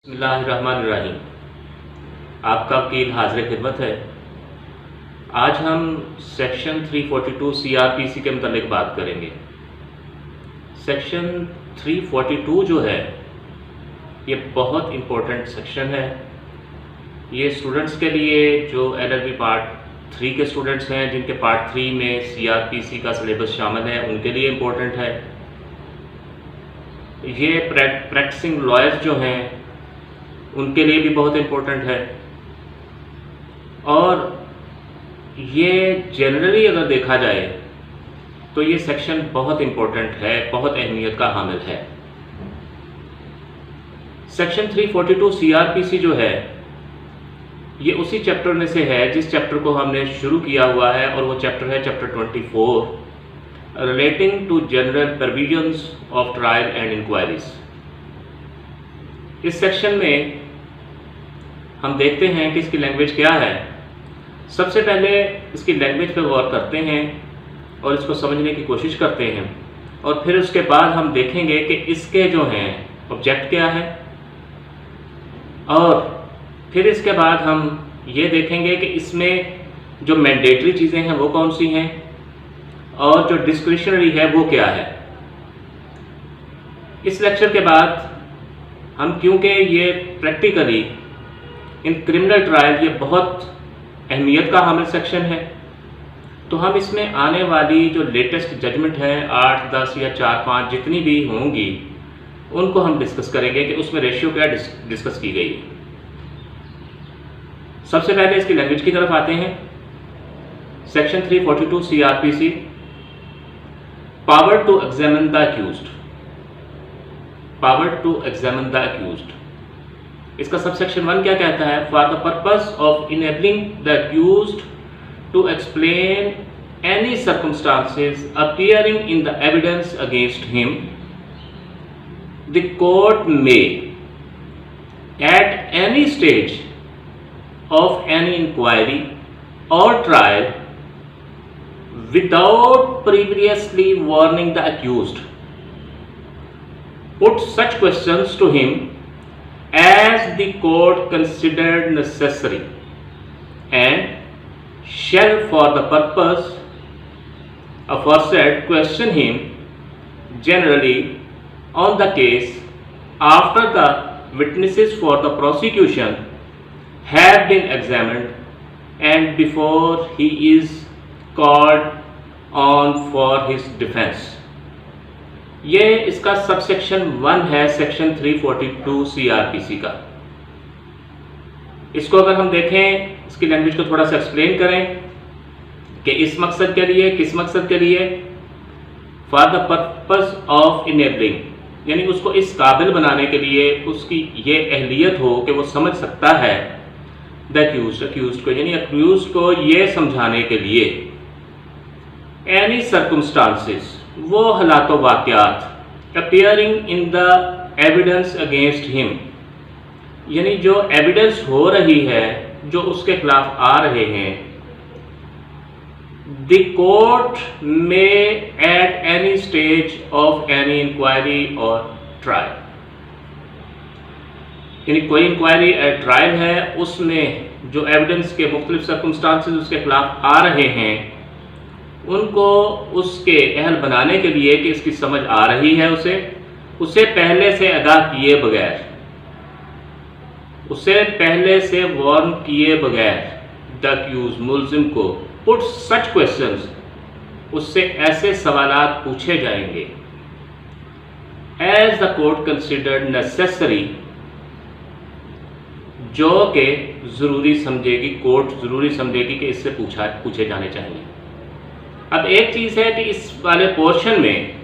बिस्मिल्लाहिर्रहमानिर्रहीम। आपका वकील हाज़िर खिदमत है। आज हम सेक्शन 342 सीआरपीसी के मतलब बात करेंगे। सेक्शन 342 जो है ये बहुत इम्पोर्टेंट सेक्शन है। ये स्टूडेंट्स के लिए जो LLB पार्ट 3 के स्टूडेंट्स हैं, जिनके पार्ट 3 में सीआरपीसी का सिलेबस शामिल है, उनके लिए इम्पोर्टेंट है। ये प्रैक्टिसिंग लॉयर्स जो हैं उनके लिए भी बहुत इम्पोर्टेंट है। और ये जनरली अगर देखा जाए तो ये सेक्शन बहुत इम्पोर्टेंट है, बहुत अहमियत का हामिल है। सेक्शन 342 सीआरपीसी जो है ये उसी चैप्टर में से है जिस चैप्टर को हमने शुरू किया हुआ है, और वो चैप्टर है chapter 24 relating to general provisions of trial and inquiries. इस सेक्शन में हम देखते हैं कि इसकी लैंग्वेज क्या है। सबसे पहले इसकी लैंग्वेज पर गौर करते हैं और इसको समझने की कोशिश करते हैं, और फिर उसके बाद हम देखेंगे कि इसके जो हैं ऑब्जेक्ट क्या है, और फिर इसके बाद हम ये देखेंगे कि इसमें जो मैंडेटरी चीज़ें हैं वो कौन सी हैं, और जो डिस्क्रिशनरी है वो क्या है। इस लेक्चर के बाद हम, क्योंकि ये प्रैक्टिकली इन क्रिमिनल ट्रायल ये बहुत अहमियत का हामिल सेक्शन है, तो हम इसमें आने वाली जो लेटेस्ट जजमेंट है 8, 10 या 4, 5 जितनी भी होंगी उनको हम डिस्कस करेंगे कि उसमें रेशियो क्या डिस्कस की गई है। सबसे पहले इसकी लैंग्वेज की तरफ आते हैं। Section 342 CrPC, power to examine the accused. Power to examine the accused, इसका सबसेक्शन 1 क्या कहता है? For the purpose of enabling the accused to explain any circumstances appearing in the evidence against him, the court may at any stage of any inquiry और trial without previously warning the accused put such questions to him as the court considered necessary, and shall for the purpose aforesaid question him generally on the case after the witnesses for the prosecution have been examined and before he is called on for his defense। ये इसका subsection 1 है section 342 CrPC का। इसको अगर हम देखें, इसकी language को थोड़ा सा एक्सप्लेन करें कि इस मकसद के लिए, किस मकसद के लिए? For the purpose of enabling, यानी उसको इस काबिल बनाने के लिए, उसकी ये अहलियत हो कि वो समझ सकता है द अक्यूज्ड को, यानी अक्यूज्ड को ये समझाने के लिए एनी सर्कमस्टांसेस, वो हालात वाक़यात appearing in the evidence against him, यानी जो एविडेंस हो रही है, जो उसके खिलाफ आ रहे हैं, द कोर्ट में at any stage of any inquiry और ट्रायल, यानी कोई इंक्वायरी या ट्रायल है, उसमें जो एविडेंस के मुख्तलिफ सर्कमस्टांसेस उसके खिलाफ आ रहे हैं, उनको उसके अहल बनाने के लिए कि इसकी समझ आ रही है उसे पहले से आगाह किए बगैर, उसे पहले से वार्न किए बगैर द अक्यूज, मुल्जिम को पुट सच क्वेश्चंस, उससे ऐसे सवालात पूछे जाएंगे as the court considered necessary, जो कि ज़रूरी समझेगी, कोर्ट ज़रूरी समझेगी कि इससे पूछे जाने चाहिए। अब एक चीज़ है कि इस वाले पोर्शन में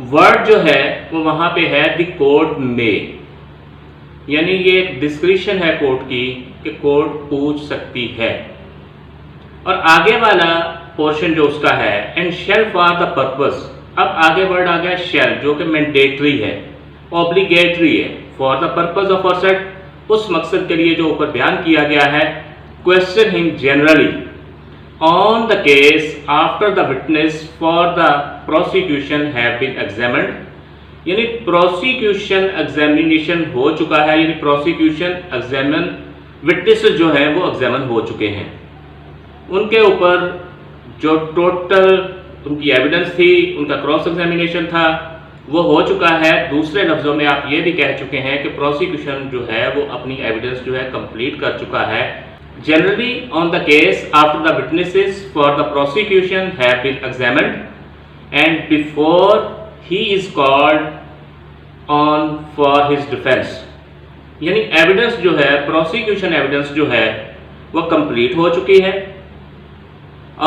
वर्ड जो है वो वहाँ पे है द कोर्ट में, यानी ये एक डिस्क्रिशन है कोर्ट की कि कोर्ट पूछ सकती है। और आगे वाला पोर्शन जो उसका है and shall for the purpose, अब आगे वर्ड आ गया शेल, जो कि मैंडेटरी है, ऑब्लिगेटरी है, फॉर द पर्पस ऑफ अफॉरसेड, उस मकसद के लिए जो ऊपर बयान किया गया है। Question him generally on the case after the witness for the prosecution have been examined यानी प्रोसिक्यूशन एग्जामिनेशन हो चुका है, यानी प्रोसिक्यूशन एग्जामिन विटनेसेस जो हैं वो एग्जामिन हो चुके हैं, उनके ऊपर जो टोटल उनकी एविडेंस थी, उनका क्रॉस एग्जामिनेशन था, वो हो चुका है। दूसरे लफ्ज़ों में आप ये भी कह चुके हैं कि प्रोसिक्यूशन जो है वो अपनी एविडेंस जो है कंप्लीट कर चुका है। Generally on the case after the witnesses for the prosecution have been examined and before he is called on for his defence, यानी एविडेंस जो है, प्रोसिक्यूशन एविडेंस जो है वो कंप्लीट हो चुकी है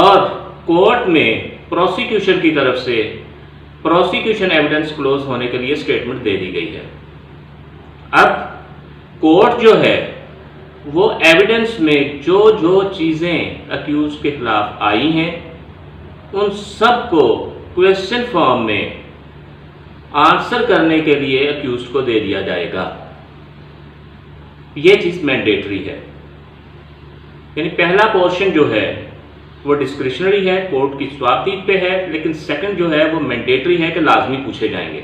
और कोर्ट में प्रोसिक्यूशन की तरफ से प्रोसिक्यूशन एविडेंस क्लोज होने के लिए स्टेटमेंट दे दी गई है। अब कोर्ट जो है वो एविडेंस में जो जो चीज़ें अक्यूज के खिलाफ आई हैं उन सब को क्वेश्चन फॉर्म में आंसर करने के लिए अक्यूज को दे दिया जाएगा। ये चीज़ मैंडेटरी है, यानी पहला पोर्शन जो है वो डिस्क्रिशनरी है, कोर्ट की स्वाधीन पे है, लेकिन सेकंड जो है वो मैंडेटरी है कि लाजमी पूछे जाएंगे।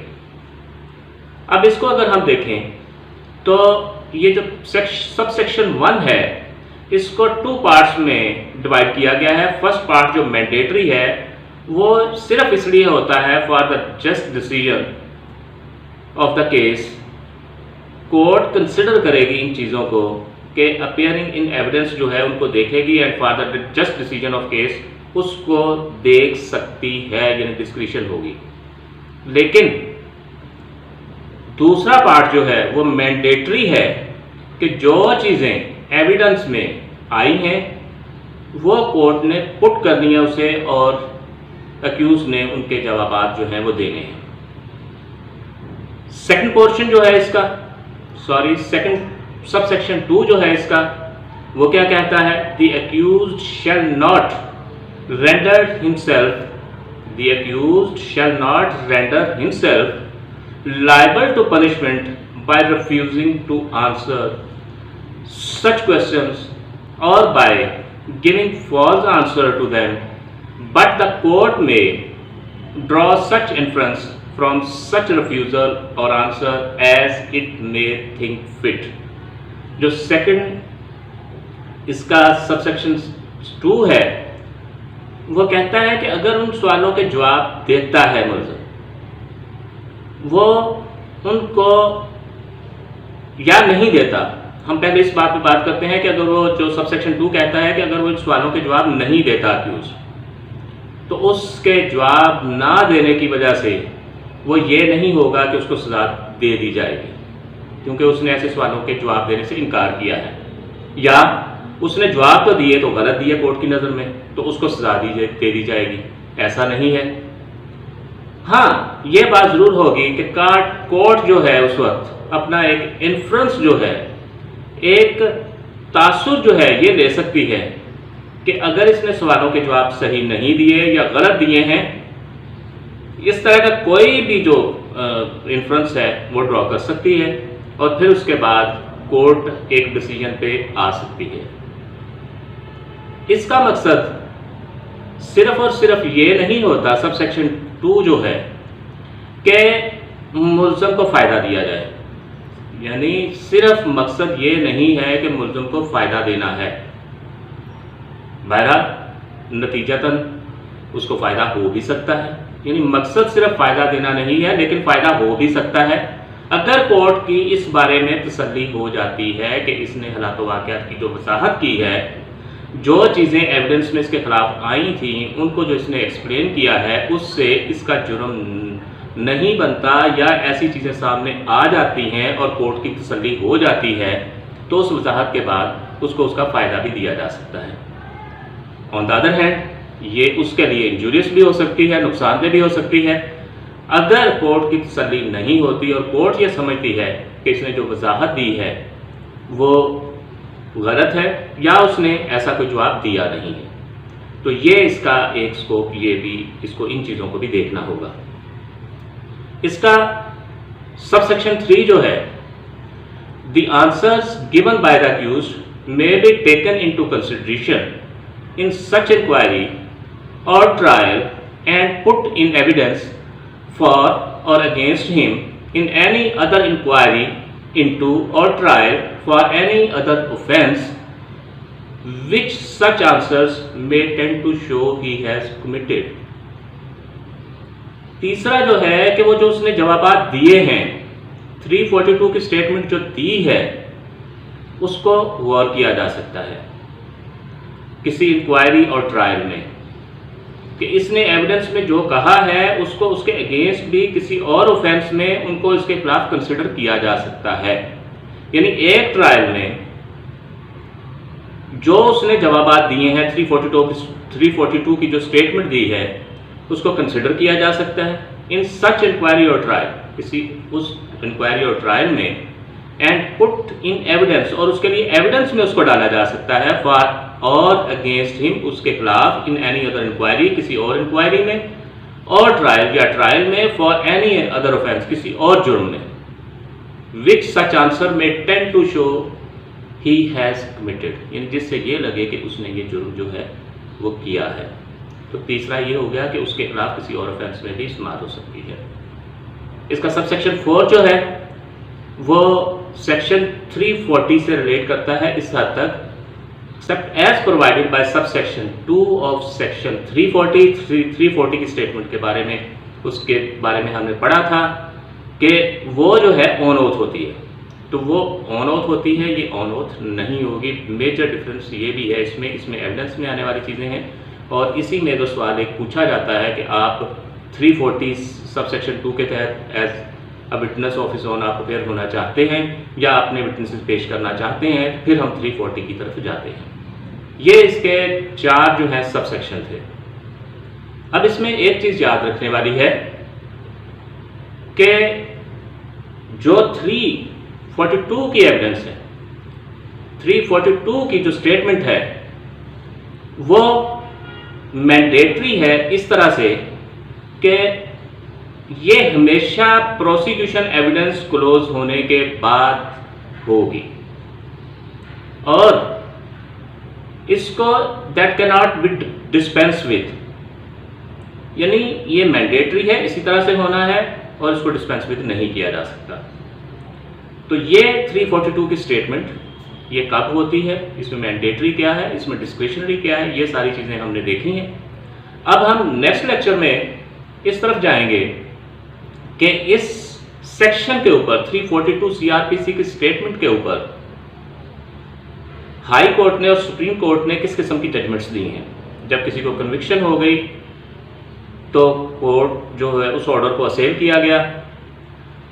अब इसको अगर हम देखें तो ये जो सब सेक्शन 1 है इसको 2 पार्ट्स में डिवाइड किया गया है। फर्स्ट पार्ट जो मैंडेटरी है वो सिर्फ इसलिए होता है for the just decision of the case, court consider करेगी इन चीज़ों को कि अपियरिंग इन एविडेंस जो है उनको देखेगी and for the just decision of case उसको देख सकती है, यानी डिस्क्रिशन होगी। लेकिन दूसरा पार्ट जो है वो मैंडेटरी है कि जो चीज़ें एविडेंस में आई हैं वो कोर्ट ने पुट करनी है उसे और अक्यूज ने उनके जवाबात जो हैं वो देने हैं। सेकंड पोर्शन जो है इसका, सेकंड सब सेक्शन 2 जो है इसका, वो क्या कहता है? The accused shall not render himself liable to punishment by refusing to answer such questions or by giving false answer to them, but the court may draw such inference from such refusal or answer as it may think fit। जो second इसका subsection 2 है वो कहता है कि अगर उन सवालों के जवाब देता है मुलज़िम, वो उनको या नहीं देता। हम पहले इस बात पे बात करते हैं कि अगर वो जो सबसेक्शन 2 कहता है कि अगर वो इन सवालों के जवाब नहीं देता अक्यूज, तो उसके जवाब ना देने की वजह से वो ये नहीं होगा कि उसको सजा दे दी जाएगी क्योंकि उसने ऐसे सवालों के जवाब देने से इनकार किया है, या उसने जवाब तो दिए तो गलत दिए कोर्ट की नज़र में, तो उसको सजा दे दी जाएगी। ऐसा नहीं है। हाँ, ये बात ज़रूर होगी कि कोर्ट जो है उस वक्त अपना एक इन्फ्रेंस जो है, एक तासुर जो है ये ले सकती है कि अगर इसने सवालों के जवाब सही नहीं दिए या गलत दिए हैं, इस तरह का कोई भी जो इन्फ्रेंस है वो ड्रॉ कर सकती है और फिर उसके बाद कोर्ट एक डिसीजन पे आ सकती है। इसका मकसद सिर्फ और सिर्फ ये नहीं होता सब सेक्शन 2 जो है कि मुल्ज़िम को फ़ायदा दिया जाए, यानी सिर्फ मकसद ये नहीं है कि मुल्ज़िम को फ़ायदा देना है। बहरहाल नतीजतन उसको फ़ायदा हो भी सकता है, यानी मकसद सिर्फ फ़ायदा देना नहीं है लेकिन फ़ायदा हो भी सकता है अगर कोर्ट की इस बारे में तसल्ली हो जाती है कि इसने हालात वाक़यात की जो वजाहत की है, जो चीज़ें एविडेंस में इसके खिलाफ आई थी उनको जो इसने एक्सप्लेन किया है, उससे इसका जुर्म नहीं बनता या ऐसी चीज़ें सामने आ जाती हैं और कोर्ट की तसल्ली हो जाती है, तो उस वजाहत के बाद उसको उसका फ़ायदा भी दिया जा सकता है। ऑन द अदर हैंड ये उसके लिए इंजूरियस भी हो सकती है, नुकसानदेह भी हो सकती है अगर कोर्ट की तसल्ली नहीं होती और कोर्ट ये समझती है कि इसने जो वजाहत दी है वो गलत है या उसने ऐसा कोई जवाब दिया नहीं है। तो ये इसका एक स्कोप, ये भी इसको इन चीज़ों को भी देखना होगा। इसका सबसेक्शन 3 जो है, the answers given by the accused may be taken into consideration in such inquiry और trial and put in evidence for or against him in any other inquiry into or trial for any other offence which such answers may tend to show he has committed। तीसरा जो है कि वो जो उसने जवाबात दिए हैं, 342 की स्टेटमेंट जो दी है उसको गौर किया जा सकता है किसी इंक्वायरी और ट्रायल में कि इसने एविडेंस में जो कहा है उसको उसके अगेंस्ट भी किसी और ऑफेंस में उनको इसके खिलाफ कंसिडर किया जा सकता है। यानी एक ट्रायल में जो उसने जवाबात दिए हैं 342 की जो स्टेटमेंट दी है उसको कंसिडर किया जा सकता है इन सच इंक्वायरी और ट्रायल, किसी उस इंक्वायरी और ट्रायल में, एंड पुट इन एविडेंस, और उसके लिए एविडेंस में उसको डाला जा सकता है फॉर और अगेंस्ट हिम, उसके खिलाफ, इन एनी अदर इंक्वायरी, किसी और इंक्वायरी में, और ट्रायल या ट्रायल में, फॉर एनी अदर ऑफेंस, किसी और जुर्म में, which such answer may tend to show he has committed, यानी जिससे ये लगे कि उसने ये जुर्म जो है वो किया है। तो तीसरा ये हो गया कि उसके खिलाफ किसी और ऑफेंस में भी इस्तेमाल हो सकती है। इसका सबसेक्शन 4 जो है वो सेक्शन 340 से रिलेट करता है इस हद तक, except as provided by subsection 2 of section 340 की स्टेटमेंट के बारे में, उसके बारे में हमने पढ़ा था कि वो जो है ऑन ओथ होती है, तो वो ऑन ओथ होती है, ये ऑन ओथ नहीं होगी। मेजर डिफरेंस ये भी है इसमें एविडेंस में आने वाली चीज़ें हैं, और इसी में जो सवाल एक पूछा जाता है कि आप 340 सबसेक्शन 2 के तहत as a witness office on आप अपेयर होना चाहते हैं या अपने विटनेसेस पेश करना चाहते हैं, फिर हम 340 की तरफ जाते हैं। ये इसके 4 जो है सबसेक्शन थे। अब इसमें एक चीज़ याद रखने वाली है कि जो 342 की एविडेंस है, 342 की जो स्टेटमेंट है वो मैंडेटरी है इस तरह से कि ये हमेशा प्रोसिक्यूशन एविडेंस क्लोज होने के बाद होगी, और इसको that can not be dispense with, यानी ये मैंडेटरी है, इसी तरह से होना है और इसको डिस्पेंस विद नहीं किया जा सकता। तो ये 342 की स्टेटमेंट ये कब होती है, इसमें मैंडेटरी क्या है, इसमें डिस्क्रिशनरी क्या है, ये सारी चीज़ें हमने देखी हैं। अब हम नेक्स्ट लेक्चर में इस तरफ जाएंगे कि इस सेक्शन के ऊपर 342 सीआरपीसी की स्टेटमेंट के ऊपर हाई कोर्ट ने और सुप्रीम कोर्ट ने किस किस्म की जजमेंट्स दी हैं। जब किसी को कन्विक्शन हो गई तो कोर्ट जो है उस ऑर्डर को असेल किया गया,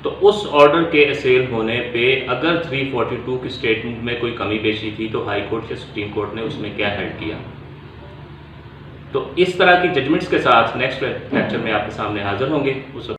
तो उस ऑर्डर के असेल होने पे अगर 342 की स्टेटमेंट में कोई कमी पेशी थी तो हाई कोर्ट या सुप्रीम कोर्ट ने उसमें क्या हेल्ड किया। तो इस तरह की जजमेंट्स के साथ नेक्स्ट लेक्चर में आपके सामने हाजिर होंगे। उस